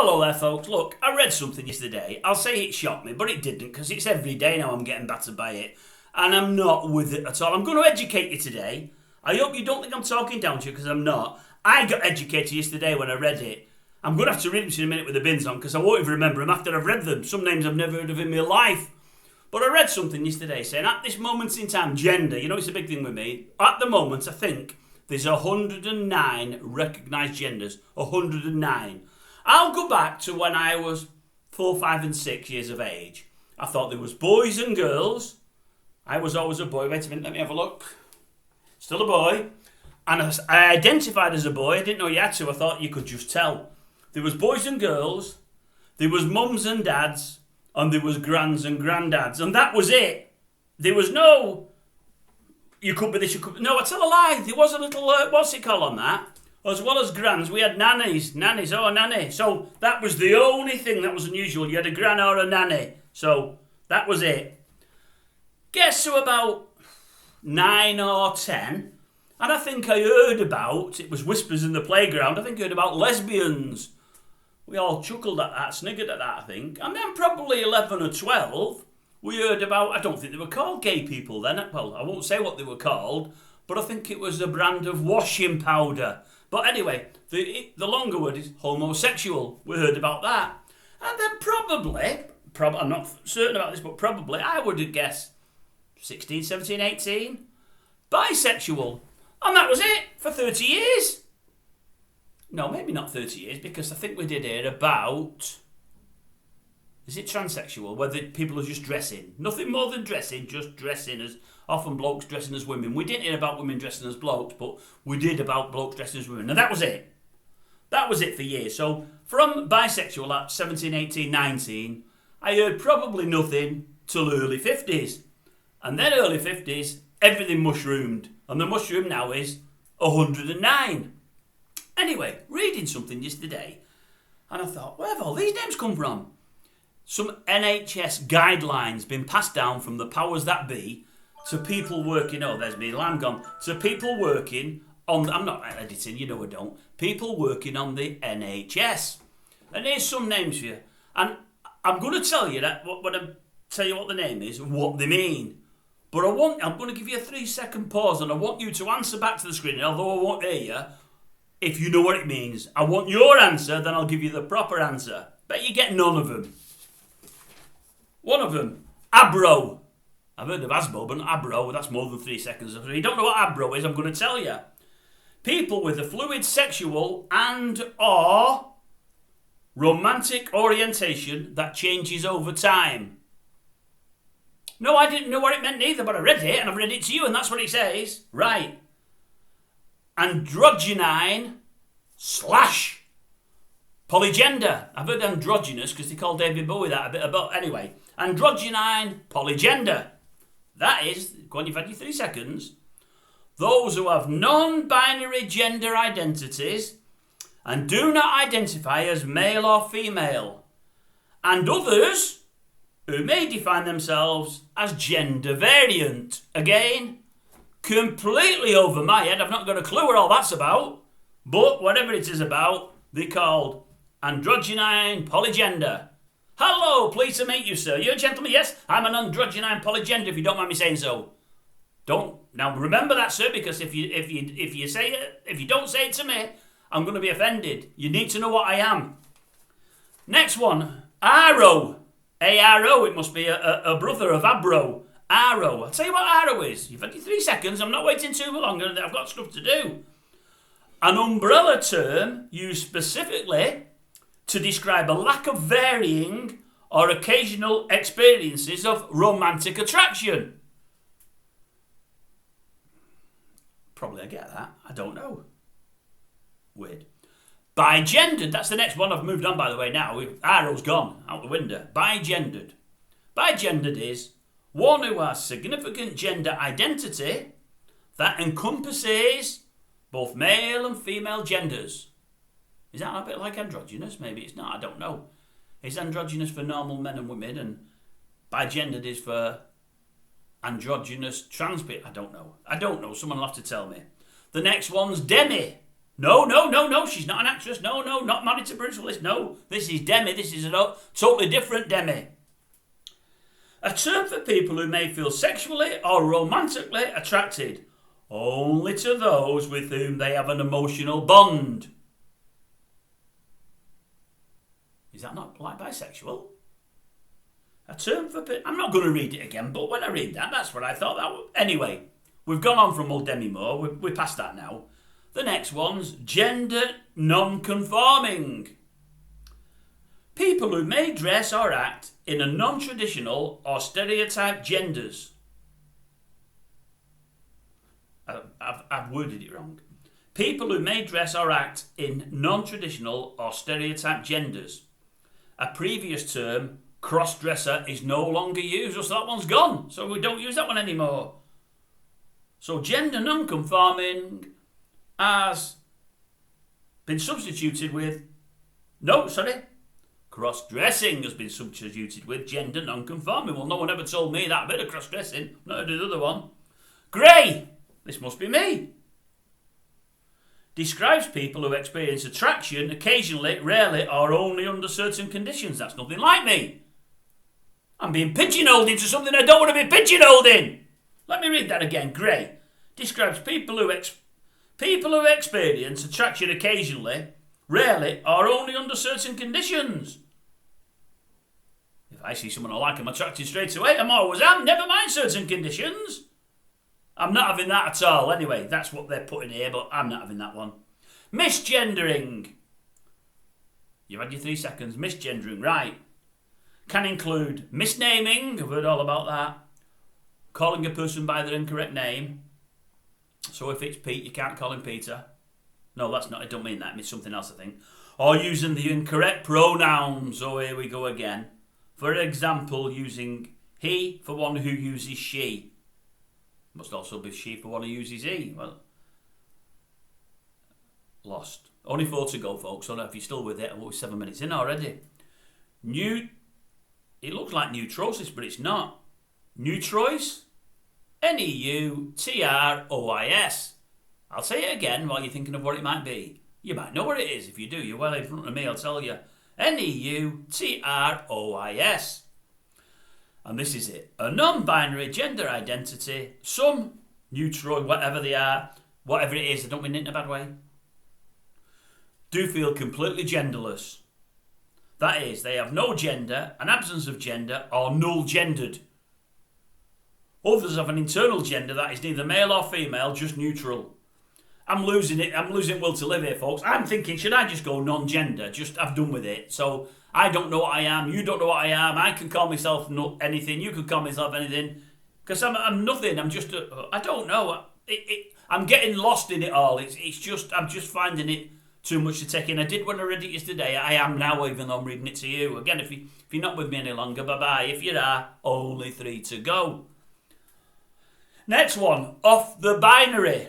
Hello there, folks. Look, I read something yesterday. I'll say it shocked me, but it didn't, because it's every day now I'm getting battered by it. And I'm not with it at all. I'm going to educate you today. I hope you don't think I'm talking down to you, because I'm not. I got educated yesterday when I read it. I'm going to have to read them in a minute with the bins on, because I won't even remember them after I've read them. Some names I've never heard of in my life. But I read something yesterday saying, at this moment in time, gender, you know it's a big thing with me. At the moment, I think there's 109 recognised genders. 109. I'll go back to when I was 4, 5 and 6 years of age. I thought there was boys and girls. I was always a boy. Wait a minute, let me have a look. Still a boy. And I identified as a boy. I didn't know you had to. I thought you could just tell. There was boys and girls. There was mums and dads. And there was grands and granddads. And that was it. There was no, you could be this, you could be... No, I tell a lie. There was a little, what's it called on that? As well as grands, we had nannies. Nannies, oh, a nanny. So that was the only thing that was unusual. You had a gran or a nanny. So that was it. Gets to about 9 or 10. And I think I heard about, it was whispers in the playground, I think I heard about lesbians. We all chuckled at that, sniggered at that, I think. And then probably 11 or 12, we heard about, I don't think they were called gay people then. Well, I won't say what they were called, but I think it was a brand of washing powder. But anyway, the longer word is homosexual. We heard about that. And then probably, I'm not certain about this, but probably, I would have guessed 16, 17, 18, bisexual. And that was it for 30 years. No, maybe not 30 years, because I think we did hear about, is it transsexual, where people are just dressing. Nothing more than dressing, just dressing as, often blokes dressing as women. We didn't hear about women dressing as blokes, but we did about blokes dressing as women. And that was it. That was it for years. So from bisexual at 17, 18, 19, I heard probably nothing till early 50s. And then early 50s, everything mushroomed. And the mushroom now is 109. Anyway, reading something yesterday, and I thought, where have all these names come from? Some NHS guidelines been passed down from the powers that be to people working, oh, there's me lamb gone, to people working on, I'm not editing, you know I don't, people working on the NHS. And here's some names for you. And I'm going to tell you that, when I tell you what the name is, what they mean. But I'm going to give you a 3-second pause, and I want you to answer back to the screen, although I won't hear you, if you know what it means. I want your answer, then I'll give you the proper answer. Bet you get none of them. One of them, abro. I've heard of asbo, but not abro. That's more than 3 seconds. If you don't know what abro is, I'm going to tell you. People with a fluid sexual and or romantic orientation that changes over time. No, I didn't know what it meant neither, but I read it, and I've read it to you, and that's what it says. Right. Androgyne / polygender. I've heard androgynous because they call David Bowie that a bit about. Anyway, androgyne polygender. That is, go on, you've had your 3 seconds. Those who have non-binary gender identities and do not identify as male or female. And others who may define themselves as gender variant. Again, completely over my head. I've not got a clue what all that's about. But whatever it is about, they're called androgyne polygender. Hello, pleased to meet you, sir. You're a gentleman? Yes, I'm an androgyne polygender, if you don't mind me saying so. Don't now remember that, sir, because if you say it, if you don't say it to me, I'm going to be offended. You need to know what I am. Next one, Aro. A-R-O, it must be a brother of Abro. Aro. I'll tell you what Aro is. You've had your 3 seconds. I'm not waiting too long. I've got stuff to do. An umbrella term used specifically to describe a lack of varying or occasional experiences of romantic attraction. Probably I get that. I don't know. Weird. Bigendered, that's the next one. I've moved on, by the way, now. Arrow's gone, out the window. Bigendered. Bigendered is one who has significant gender identity that encompasses both male and female genders. Is that a bit like androgynous? Maybe it's not, I don't know. It's androgynous for normal men and women, and bigendered is for androgynous trans people. I don't know. Someone will have to tell me. The next one's demi. No, she's not an actress. No, not married to Bruce Willis. No, this is Demi. This is a totally different Demi. A term for people who may feel sexually or romantically attracted only to those with whom they have an emotional bond. Is that not like bisexual? A term for... I'm not going to read it again, but when I read that, that's what I thought that was. Anyway, we've gone on from old Demi Moore. We're past that now. The next one's gender non-conforming. People who may dress or act in a non-traditional or stereotyped genders. I've worded it wrong. People who may dress or act in non-traditional or stereotyped genders. A previous term, cross-dresser, is no longer used, so that one's gone. So we don't use that one anymore. So gender non-conforming has been substituted with... Cross-dressing has been substituted with gender non-conforming. Well, no one ever told me that bit of cross-dressing. Not heard of the other one. Grey. This must be me. Describes people who experience attraction occasionally, rarely, or only under certain conditions. That's nothing like me. I'm being pigeonholed into something I don't want to be pigeonholed in. Let me read that again. Grey. Describes people who experience attraction occasionally, rarely, or only under certain conditions. If I see someone I like, I'm attracted straight away. I'm always am. Never mind certain conditions. I'm not having that at all. Anyway, that's what they're putting here, but I'm not having that one. Misgendering. You've had your 3 seconds. Misgendering, right. Can include misnaming. I've heard all about that. Calling a person by their incorrect name. So if it's Pete, you can't call him Peter. No, that's not. I don't mean that. I mean something else, I think. Or using the incorrect pronouns. Oh, here we go again. For example, using he for one who uses she. Must also be she for one who uses he. Well, lost. Only 4 to go, folks. I don't know if you're still with it. We're 7 minutes in already. It looks like neutrosis, but it's not. Neutrois. Neutrois. I'll say it again while you're thinking of what it might be. You might know what it is. If you do, you're well in front of me, I'll tell you. Neutrois. And this is it. A non-binary gender identity, some neutral, whatever they are, whatever it is, I don't mean it in a bad way, do feel completely genderless. That is, they have no gender, an absence of gender, or null-gendered. Others have an internal gender that is neither male or female, just neutral. I'm losing it. I'm losing will to live here, folks. I'm thinking, should I just go non-gender? Just, I've done with it. So, I don't know what I am. You don't know what I am. I can call myself anything. You can call myself anything. Because I'm nothing. I'm just, I don't know. I'm getting lost in it all. I'm just finding it too much to take in. I did when I read it yesterday. I am now, even though I'm reading it to you. Again, if you're not with me any longer, bye-bye. If you are, only 3 to go. Next one, off the binary.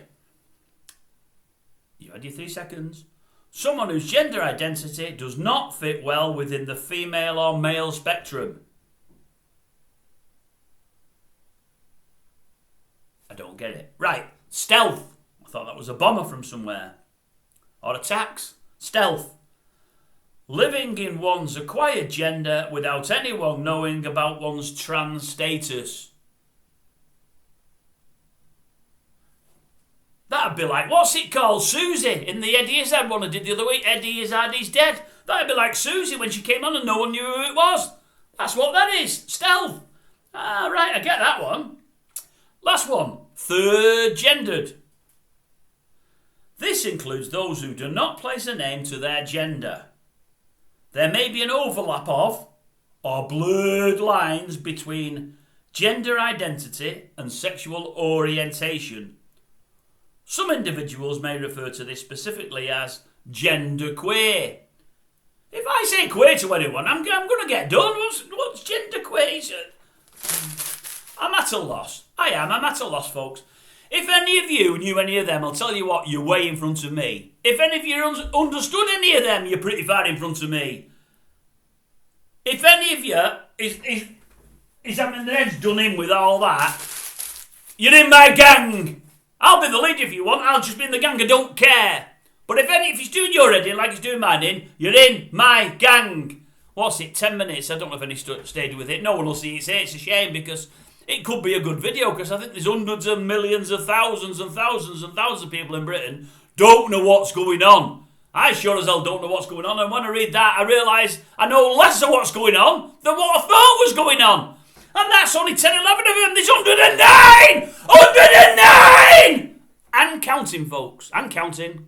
You had your 3 seconds. Someone whose gender identity does not fit well within the female or male spectrum. I don't get it. Right, stealth. I thought that was a bomber from somewhere. Or attacks. Stealth. Living in one's acquired gender without anyone knowing about one's trans status. That'd be like, what's it called? Susie in the Eddie Izzard one I did the other week. Eddie Izzard is dead. That'd be like Susie when she came on and no one knew who it was. That's what that is. Stealth. Ah, right, I get that one. Last one. Third gendered. This includes those who do not place a name to their gender. There may be an overlap of, or blurred lines between, gender identity and sexual orientation. Some individuals may refer to this specifically as genderqueer. If I say queer to anyone, I'm going to get done. What's genderqueer? I'm at a loss. I'm at a loss, folks. If any of you knew any of them, I'll tell you what, you're way in front of me. If any of you understood any of them, you're pretty far in front of me. If any of you is having their heads done in with all that, you're in my gang. I'll be the leader if you want. I'll just be in the gang. I don't care. But if he's doing your head in like he's doing mine in, you're in my gang. What's it, 10 minutes? I don't know if any stayed with it. No one will see it. It's a shame because it could be a good video because I think there's hundreds of millions of thousands and thousands and thousands of people in Britain don't know what's going on. I sure as hell don't know what's going on, and when I read that I realise I know less of what's going on than what I thought was going on. And that's only 10, 11 of them. There's 109! 109! And counting, folks. And counting.